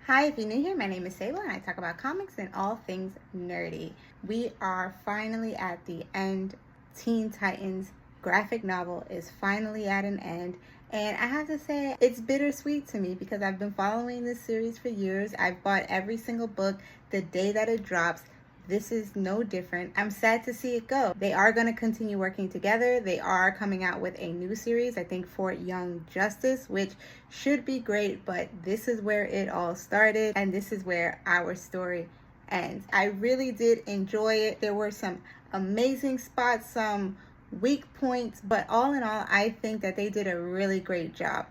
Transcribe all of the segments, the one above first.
Hi, if you're new here, my name is Sayla and I talk about comics and all things nerdy. We are finally at the end. Teen Titans graphic novel is finally at an end. And I have to say, it's bittersweet to me because I've been following this series for years. I've bought every single book the day that it drops. This is no different. I'm sad to see it go. They are going to continue working together. They are coming out with a new series, I think, for Young Justice, which should be great, but this is where it all started, and this is where our story ends. I really did enjoy it. There were some amazing spots, some weak points, but all in all, I think that they did a really great job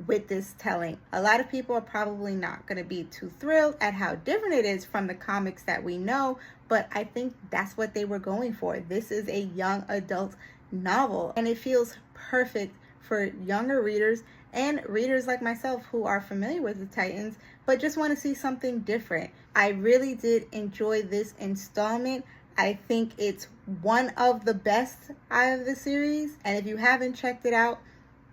with this telling. A lot of people are probably not going to be too thrilled at how different it is from the comics that we know, but I think that's what they were going for. This is a young adult novel, and it feels perfect for younger readers and readers like myself who are familiar with the Titans but just want to see something different. I really did enjoy this installment. I think it's one of the best out of the series, and if you haven't checked it out,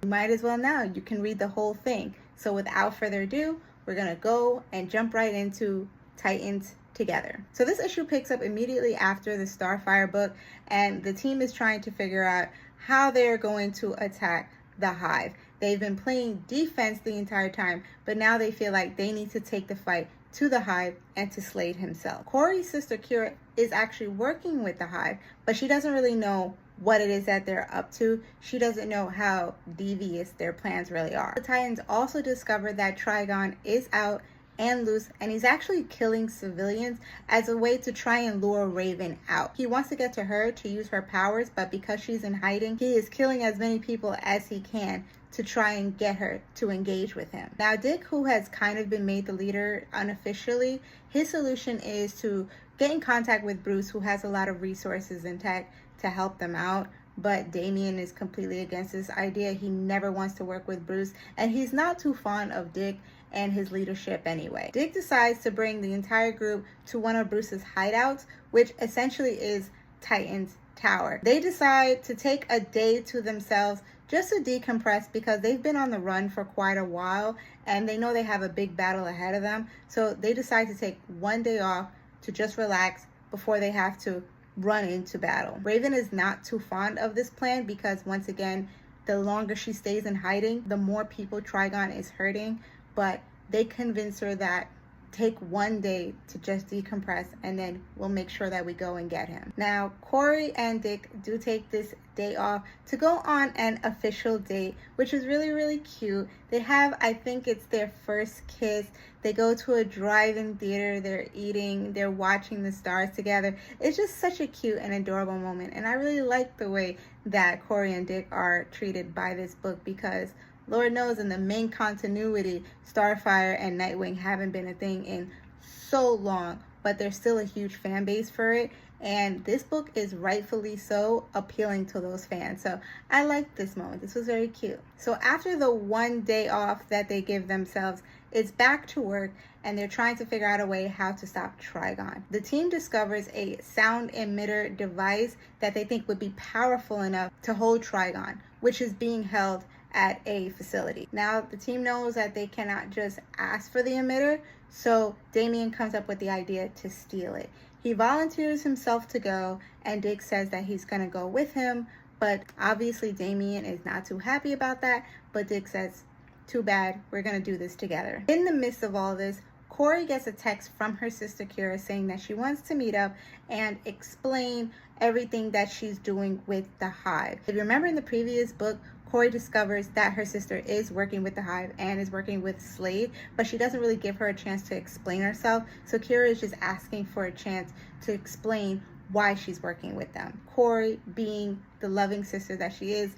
you might as well now. You can read the whole thing. So without further ado, we're going to go and jump right into Titans together. So this issue picks up immediately after the Starfire book, and the team is trying to figure out how they're going to attack the Hive. They've been playing defense the entire time, but now they feel like they need to take the fight to the Hive and to Slade himself. Corey's sister Kira is actually working with the Hive, but she doesn't really know what it is that they're up to. She doesn't know how devious their plans really are. The Titans also discover that Trigon is out and loose, and he's actually killing civilians as a way to try and lure Raven out. He wants to get to her to use her powers, but because she's in hiding, he is killing as many people as he can to try and get her to engage with him. Now, Dick, who has kind of been made the leader unofficially, his solution is to get in contact with Bruce, who has a lot of resources and tech to help them out. But Damian is completely against this idea. He never wants to work with Bruce, and he's not too fond of Dick and his leadership anyway. Dick decides to bring the entire group to one of Bruce's hideouts, which essentially is Titan's Tower. They decide to take a day to themselves just to decompress because they've been on the run for quite a while and they know they have a big battle ahead of them. So they decide to take one day off to just relax before they have to run into battle. Raven is not too fond of this plan because, once again, the longer she stays in hiding, the more people Trigon is hurting, but they convince her that take one day to just decompress and then we'll make sure that we go and get him. Now, Corey and Dick do take this day off to go on an official date, which is really, really cute. They have, I think it's their first kiss. They go to a drive-in theater, they're eating, they're watching the stars together. It's just such a cute and adorable moment, and I really like the way that Corey and Dick are treated by this book because Lord knows in the main continuity, Starfire and Nightwing haven't been a thing in so long, but there's still a huge fan base for it. And this book is rightfully so appealing to those fans. So I liked this moment. This was very cute. So after the one day off that they give themselves, it's back to work and they're trying to figure out a way how to stop Trigon. The team discovers a sound emitter device that they think would be powerful enough to hold Trigon, which is being held at a facility. Now, the team knows that they cannot just ask for the emitter, so Damian comes up with the idea to steal it. He volunteers himself to go, and Dick says that he's gonna go with him, but obviously Damian is not too happy about that, but Dick says, too bad, we're gonna do this together. In the midst of all this, Corey gets a text from her sister Kira saying that she wants to meet up and explain everything that she's doing with the Hive. If you remember in the previous book, Corey discovers that her sister is working with the Hive and is working with Slade, but she doesn't really give her a chance to explain herself. So Kira is just asking for a chance to explain why she's working with them. Corey, being the loving sister that she is,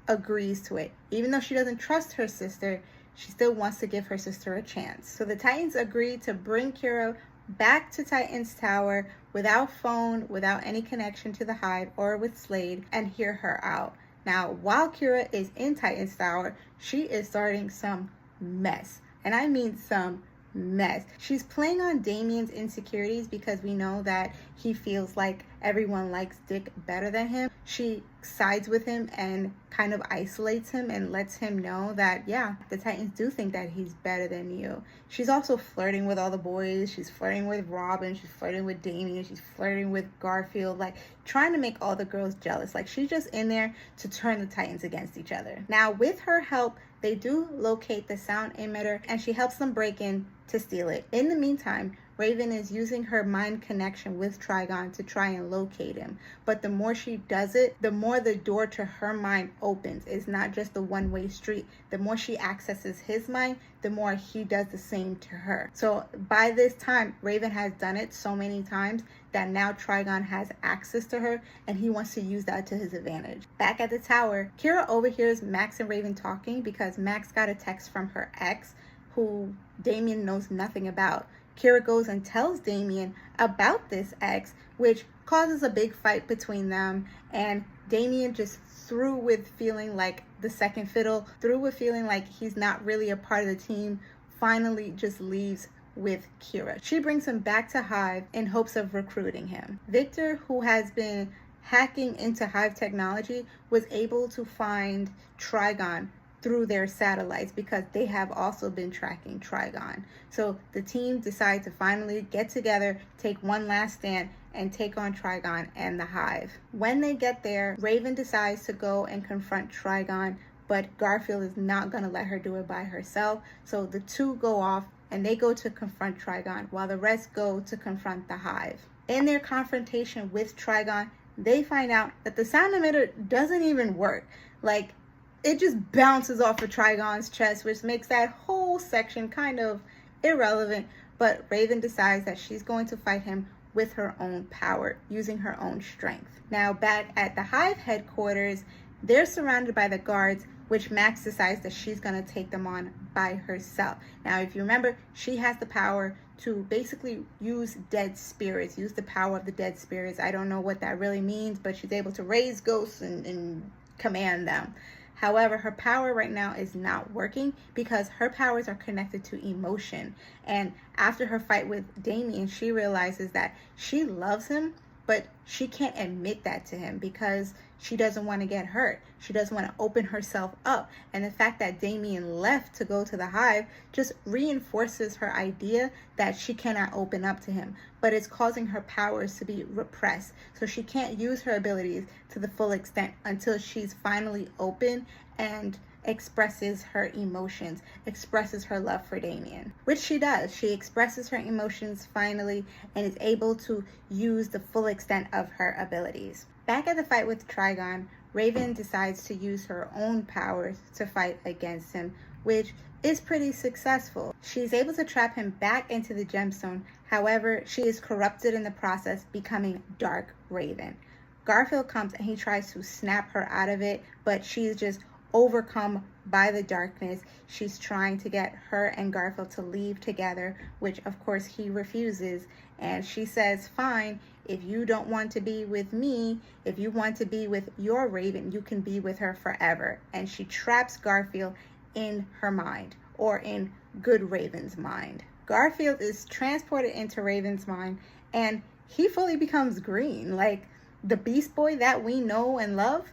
agrees to it. Even though she doesn't trust her sister, she still wants to give her sister a chance. So the Titans agree to bring Kira back to Titan's Tower without phone, without any connection to the Hive or with Slade, and hear her out. Now, while Kira is in Titan's Tower, she is starting some mess. And I mean some mess. She's playing on Damian's insecurities because we know that he feels like everyone likes Dick better than him, she sides with him and kind of isolates him and lets him know that, yeah, the Titans do think that he's better than you. She's also flirting with all the boys. She's flirting with Robin. She's flirting with Damian. She's flirting with Garfield, like trying to make all the girls jealous. Like she's just in there to turn the Titans against each other. Now, with her help, they do locate the sound emitter and she helps them break in to steal it. In the meantime, Raven is using her mind connection with Trigon to try and locate him. But the more she does it, the more the door to her mind opens. It's not just a one-way street. The more she accesses his mind, the more he does the same to her. So by this time, Raven has done it so many times that now Trigon has access to her and he wants to use that to his advantage. Back at the tower, Kira overhears Max and Raven talking because Max got a text from her ex who Damian knows nothing about. Kira goes and tells Damian about this ex, which causes a big fight between them, and Damian just through with feeling like the second fiddle, through with feeling like he's not really a part of the team, finally just leaves with Kira. She brings him back to Hive in hopes of recruiting him. Victor, who has been hacking into Hive technology, was able to find Trigon through their satellites because they have also been tracking Trigon. So the team decides to finally get together, take one last stand, and take on Trigon and the Hive. When they get there, Raven decides to go and confront Trigon, but Garfield is not going to let her do it by herself. So the two go off and they go to confront Trigon while the rest go to confront the Hive. In their confrontation with Trigon, they find out that the sound emitter doesn't even work. Like, it just bounces off of Trigon's chest, which makes that whole section kind of irrelevant. But Raven decides that she's going to fight him with her own power, using her own strength. Now, back at the Hive headquarters, they're surrounded by the guards, which Max decides that she's going to take them on by herself. Now, if you remember, she has the power to basically use dead spirits, use the power of the dead spirits. I don't know what that really means, but she's able to raise ghosts and command them. However, her power right now is not working because her powers are connected to emotion. And after her fight with Damian, she realizes that she loves him, but she can't admit that to him because she doesn't want to get hurt. She doesn't want to open herself up. And the fact that Damian left to go to the Hive just reinforces her idea that she cannot open up to him. But it's causing her powers to be repressed. So she can't use her abilities to the full extent until she's finally open and expresses her emotions, expresses her love for Damian, which she does. She expresses her emotions finally and is able to use the full extent of her abilities. Back at the fight with Trigon, Raven decides to use her own powers to fight against him, which is pretty successful. She's able to trap him back into the gemstone. However, she is corrupted in the process, becoming Dark Raven. Garfield comes and he tries to snap her out of it, but she's just overcome by the darkness. She's trying to get her and Garfield to leave together, which of course he refuses. And she says, fine, if you don't want to be with me, if you want to be with your Raven, you can be with her forever. And she traps Garfield in her mind, or in Good Raven's mind. Garfield is transported into Raven's mind and he fully becomes green. Like the Beast Boy that we know and love,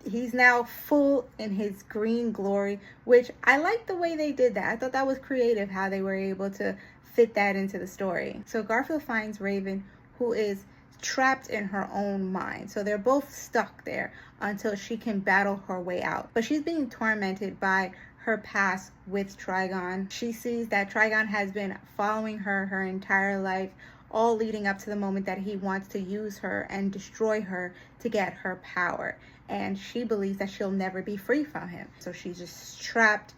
he's now full in his green glory, which I like the way they did that. I thought that was creative how they were able to fit that into the story. So Garfield finds Raven, who is trapped in her own mind. So they're both stuck there until she can battle her way out. But she's being tormented by her past with Trigon. She sees that Trigon has been following her entire life, all leading up to the moment that he wants to use her and destroy her to get her power. And she believes that she'll never be free from him. So she's just trapped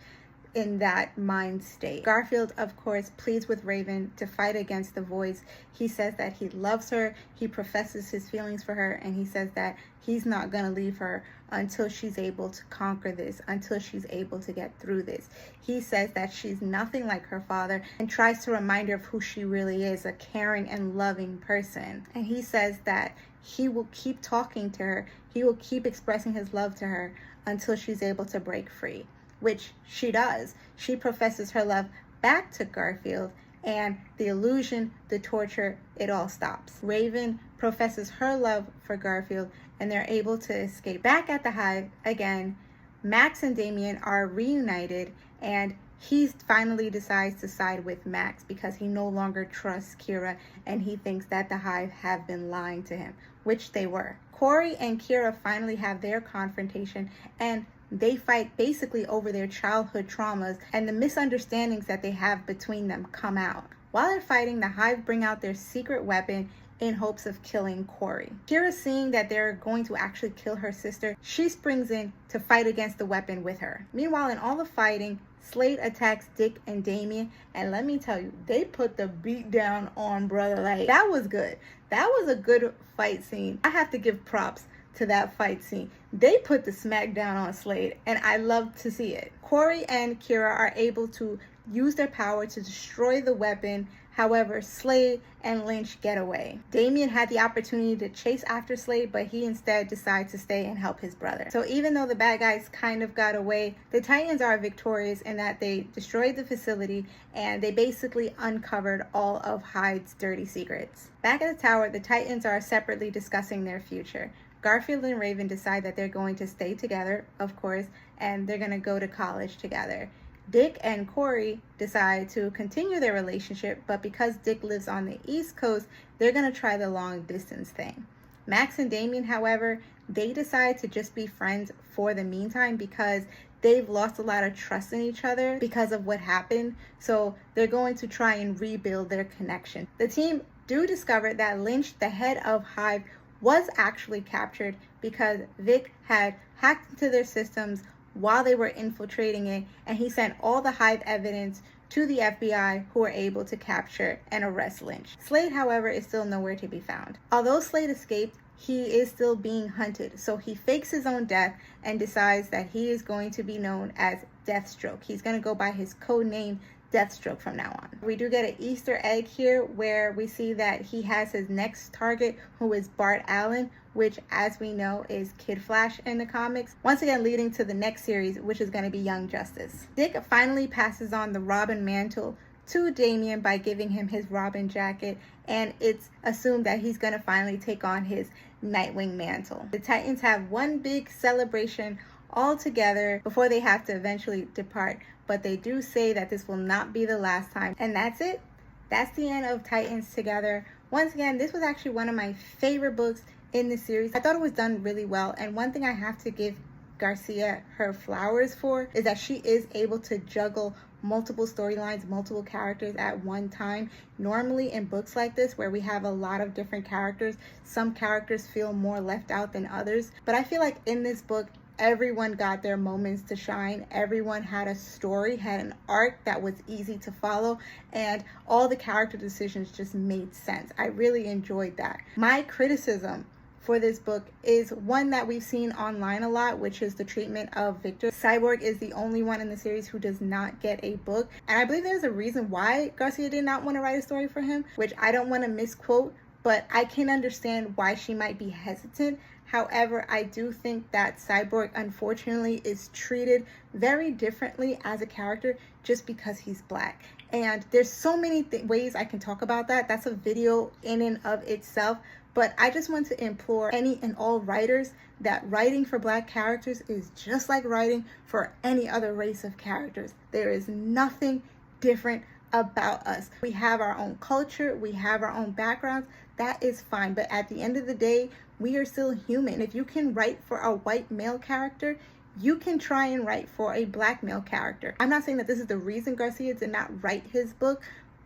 in that mind state. Garfield, of course, pleads with Raven to fight against the voice. He says that he loves her, he professes his feelings for her, and he says that he's not gonna leave her until she's able to conquer this, until she's able to get through this. He says that she's nothing like her father and tries to remind her of who she really is, a caring and loving person. And he says that he will keep talking to her, he will keep expressing his love to her until she's able to break free, which she does. She professes her love back to Garfield, and the illusion, the torture, it all stops. Raven professes her love for Garfield, and they're able to escape. Back at the Hive again, Max and Damian are reunited, and he finally decides to side with Max because he no longer trusts Kira, and he thinks that the Hive have been lying to him, which they were. Corey and Kira finally have their confrontation, and they fight basically over their childhood traumas, and the misunderstandings that they have between them come out. While they're fighting, the Hive bring out their secret weapon in hopes of killing Corey. Kira, seeing that they're going to actually kill her sister, she springs in to fight against the weapon with her. Meanwhile, in all the fighting, Slade attacks Dick and Damian, and let me tell you, they put the beat down on brother. Like, that was good. That was a good fight scene. I have to give props to that fight scene. They put the smack down on Slade, and I love to see it. Corey and Kira are able to use their power to destroy the weapon. However, Slade and Lynch get away. Damian had the opportunity to chase after Slade, but he instead decides to stay and help his brother. So even though the bad guys kind of got away, the Titans are victorious in that they destroyed the facility and they basically uncovered all of Hyde's dirty secrets. Back at the tower, the Titans are separately discussing their future. Garfield and Raven decide that they're going to stay together, of course, and they're going to go to college together. Dick and Corey decide to continue their relationship, but because Dick lives on the East Coast, they're going to try the long distance thing. Max and Damian, however, they decide to just be friends for the meantime because they've lost a lot of trust in each other because of what happened. So they're going to try and rebuild their connection. The team do discover that Lynch, the head of Hive, was actually captured because Vic had hacked into their systems while they were infiltrating it, and he sent all the Hive evidence to the FBI, who were able to capture and arrest Lynch. Slade, however, is still nowhere to be found. Although Slade escaped, he is still being hunted, so he fakes his own death and decides that he is going to be known as Deathstroke. He's going to go by his code name Deathstroke from now on. We do get an Easter egg here where we see that he has his next target, who is Bart Allen, which, as we know, is Kid Flash in the comics. Once again, leading to the next series, which is going to be Young Justice. Dick finally passes on the Robin mantle to Damian by giving him his Robin jacket, and it's assumed that he's going to finally take on his Nightwing mantle. The Titans have one big celebration all together before they have to eventually depart, but they do say that this will not be the last time. And that's it. That's the end of Titans Together. Once again, this was actually one of my favorite books in the series. I thought it was done really well, and one thing I have to give Garcia her flowers for is that she is able to juggle multiple storylines, multiple characters at one time. Normally in books like this, where we have a lot of different characters, some characters feel more left out than others, but I feel like in this book, everyone got their moments to shine. Everyone had a story, had an arc that was easy to follow, and all the character decisions just made sense. I really enjoyed that. My criticism for this book is one that we've seen online a lot, which is the treatment of Victor. Cyborg is the only one in the series who does not get a book, and I believe there's a reason why Garcia did not want to write a story for him, which I don't want to misquote, but I can understand why she might be hesitant. However, I do think that Cyborg, unfortunately, is treated very differently as a character just because he's Black. And there's so many ways I can talk about that. That's a video in and of itself. But I just want to implore any and all writers that writing for Black characters is just like writing for any other race of characters. There is nothing different about us. We have our own culture. We have our own backgrounds. That is fine. But at the end of the day, we are still human. If you can write for a white male character, you can try and write for a Black male character. I'm not saying that this is the reason Garcia did not write his book,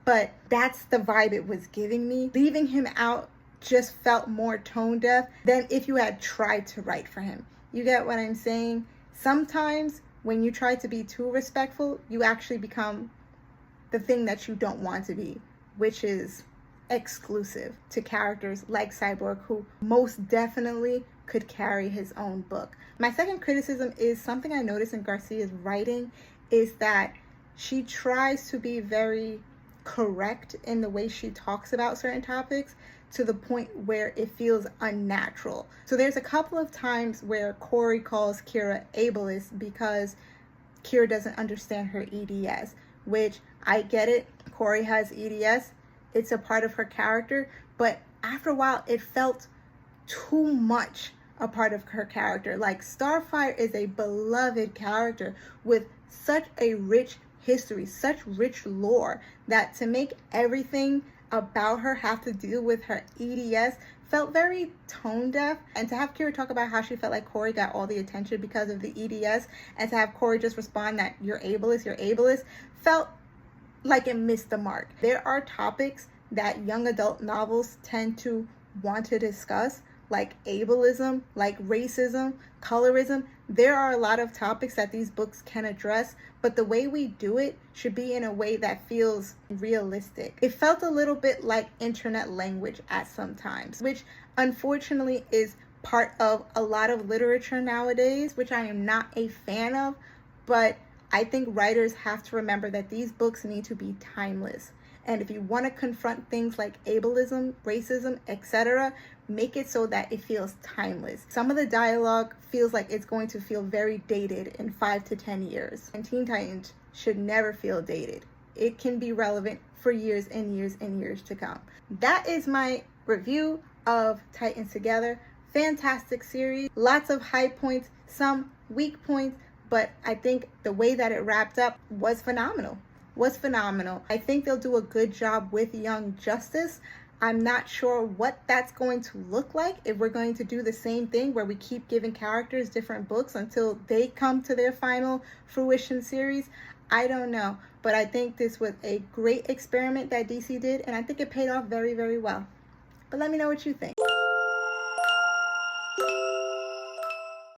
but that's the vibe it was giving me. Leaving him out just felt more tone deaf than if you had tried to write for him. You get what I'm saying? Sometimes when you try to be too respectful, you actually become the thing that you don't want to be, which is exclusive to characters like Cyborg, who most definitely could carry his own book. My second criticism is something I noticed in Garcia's writing is that she tries to be very correct in the way she talks about certain topics to the point where it feels unnatural. So there's a couple of times where Corey calls Kira ableist because Kira doesn't understand her EDS, which I get it. Corey has EDS, it's a part of her character, but after a while it felt too much a part of her character. Like, Starfire is a beloved character with such a rich history, such rich lore, that to make everything about her have to deal with her EDS felt very tone deaf. And to have Kira talk about how she felt like Corey got all the attention because of the EDS, and to have Corey just respond that you're ableist, felt like it missed the mark. There are topics that young adult novels tend to want to discuss, like ableism, like racism, colorism. There are a lot of topics that these books can address, but the way we do it should be in a way that feels realistic. It felt a little bit like internet language at some times, which unfortunately is part of a lot of literature nowadays, which I am not a fan of, but I think writers have to remember that these books need to be timeless. And if you want to confront things like ableism, racism, etc., make it so that it feels timeless. Some of the dialogue feels like it's going to feel very dated in 5 to 10 years. And Teen Titans should never feel dated. It can be relevant for years and years and years to come. That is my review of Titans Together. Fantastic series. Lots of high points, some weak points, but I think the way that it wrapped up was phenomenal. I think they'll do a good job with Young Justice. I'm not sure what that's going to look like, if we're going to do the same thing where we keep giving characters different books until they come to their final fruition series. I don't know, but I think this was a great experiment that DC did, and I think it paid off very, very well. But let me know what you think.